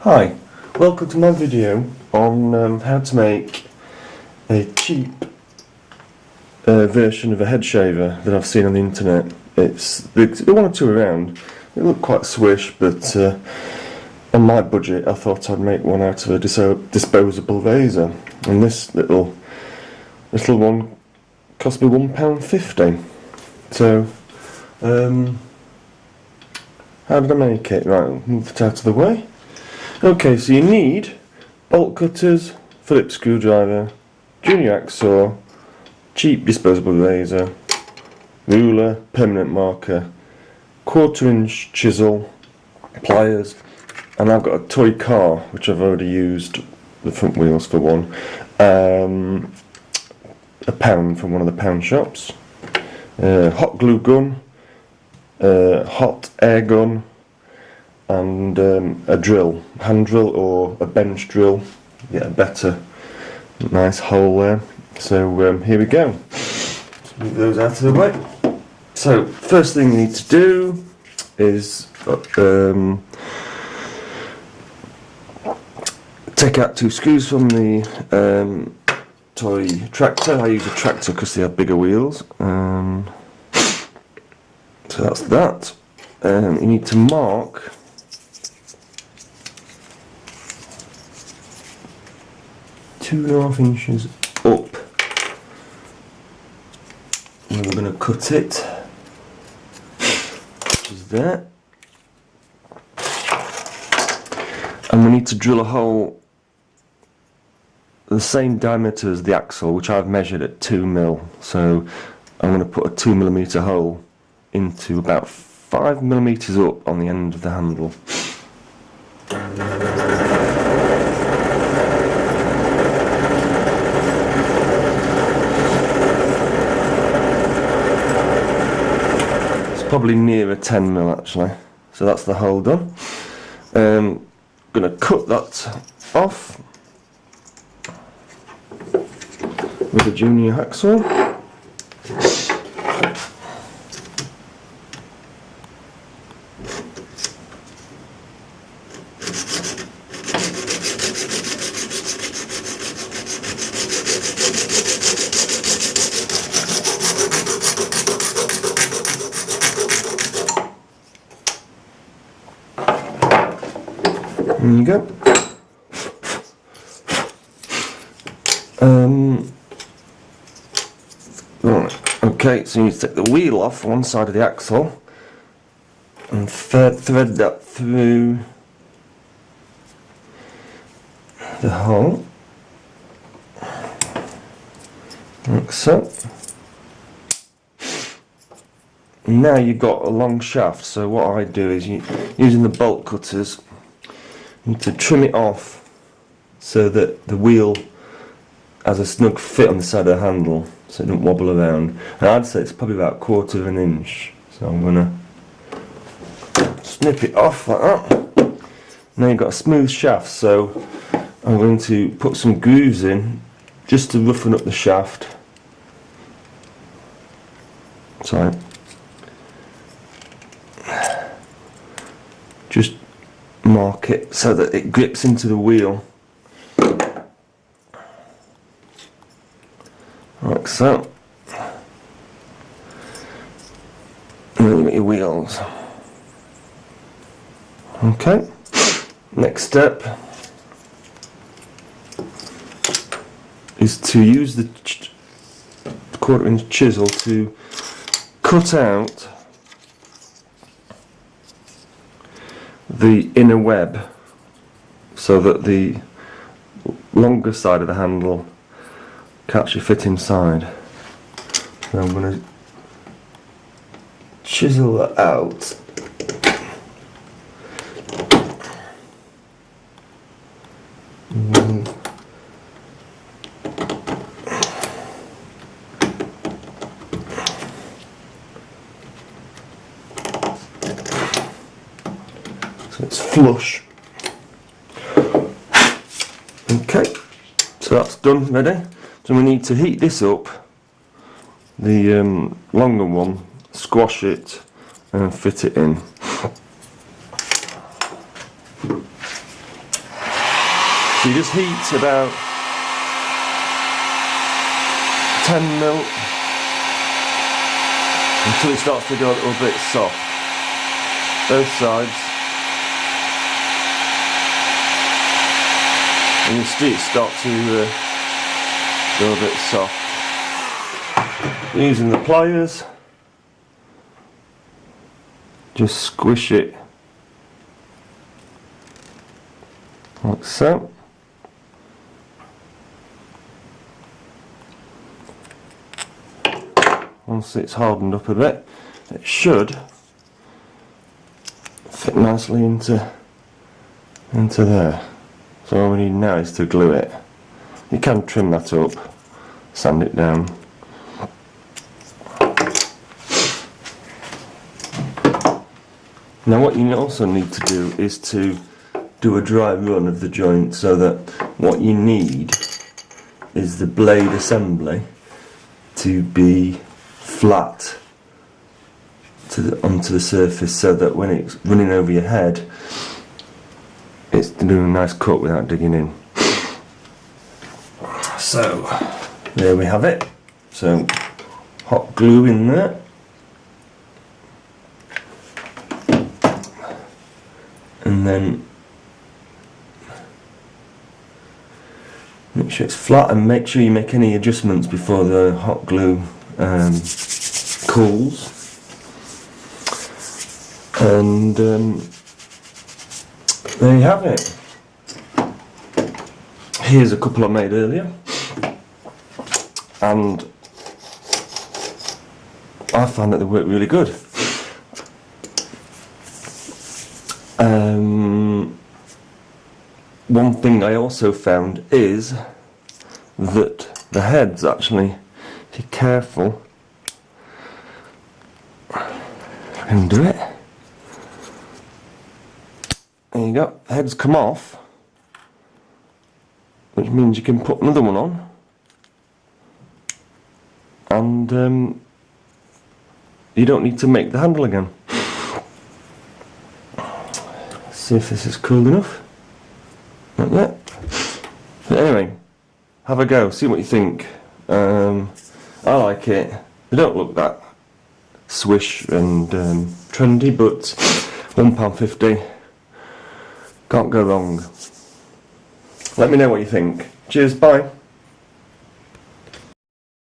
Hi, welcome to my video on how to make a cheap version of a head shaver that I've seen on the internet. There's one or two around. They look quite swish, but on my budget I thought I'd make one out of a disposable razor, and this little one cost me £1.50. So how did I make it? Right, I'll move it out of the way. Okay, so you need bolt cutters, Phillips screwdriver, junior hacksaw, cheap disposable razor, ruler, permanent marker, 1/4 inch chisel, pliers, and I've got a toy car which I've already used the front wheels for one, a pound from one of the pound shops, hot glue gun, hot air gun, and a drill, hand drill or a bench drill, get a better nice hole there. So here we go. Let's move those out of the way. So first thing you need to do is take out 2 screws from the toy tractor. I use a tractor because they have bigger wheels. So that's that. You need to mark 2.5 inches up, and we're going to cut it, which is there, and we need to drill a hole the same diameter as the axle, which I've measured at 2mm. So I'm going to put a 2mm hole into about 5mm up on the end of the handle. Probably nearer 10mm actually, so that's the hole done. Going to cut that off with a junior hacksaw. There you go. Right, okay, so you need to take the wheel off one side of the axle and thread that through the hole, like so. Now you've got a long shaft, so what I do is, using the bolt cutters, you need to trim it off so that the wheel has a snug fit on the side of the handle so it doesn't wobble around. And I'd say it's probably about 1/4 inch. So I'm going to snip it off like that. Now you've got a smooth shaft, so I'm going to put some grooves in just to roughen up the shaft. Sorry. Just mark it so that it grips into the wheel, like so. And then you get your wheels. Okay, next step is to use the 1/4 inch chisel to cut out the inner web so that the longer side of the handle can actually fit inside. So I'm going to chisel that out. So it's flush. Okay, so that's done, ready. So we need to heat this up, the longer one, squash it and fit it in. you just heat about 10 mil until it starts to go a little bit soft. Both sides. And you'll see it start to go a bit soft. Using the pliers, just squish it like so. Once it's hardened up a bit, it should fit nicely into there. So all we need now is to glue it. You can trim that up, sand it down. Now what you also need to do is to do a dry run of the joint, so that what you need is the blade assembly to be flat onto the surface, so that when it's running over your head it's doing a nice cut without digging in. So there we have it. So hot glue in there, and then make sure it's flat, and make sure you make any adjustments before the hot glue cools. And there you have it. Here's a couple I made earlier, and I found that they work really good. One thing I also found is that the heads actually, if you're careful, I can do it. There you go, the heads come off, which means you can put another one on, and you don't need to make the handle again. See if this is cool enough. Not yet. But anyway, have a go, see what you think. I like it. They don't look that swish and trendy, but £1.50. Can't go wrong. Let me know what you think. Cheers, bye.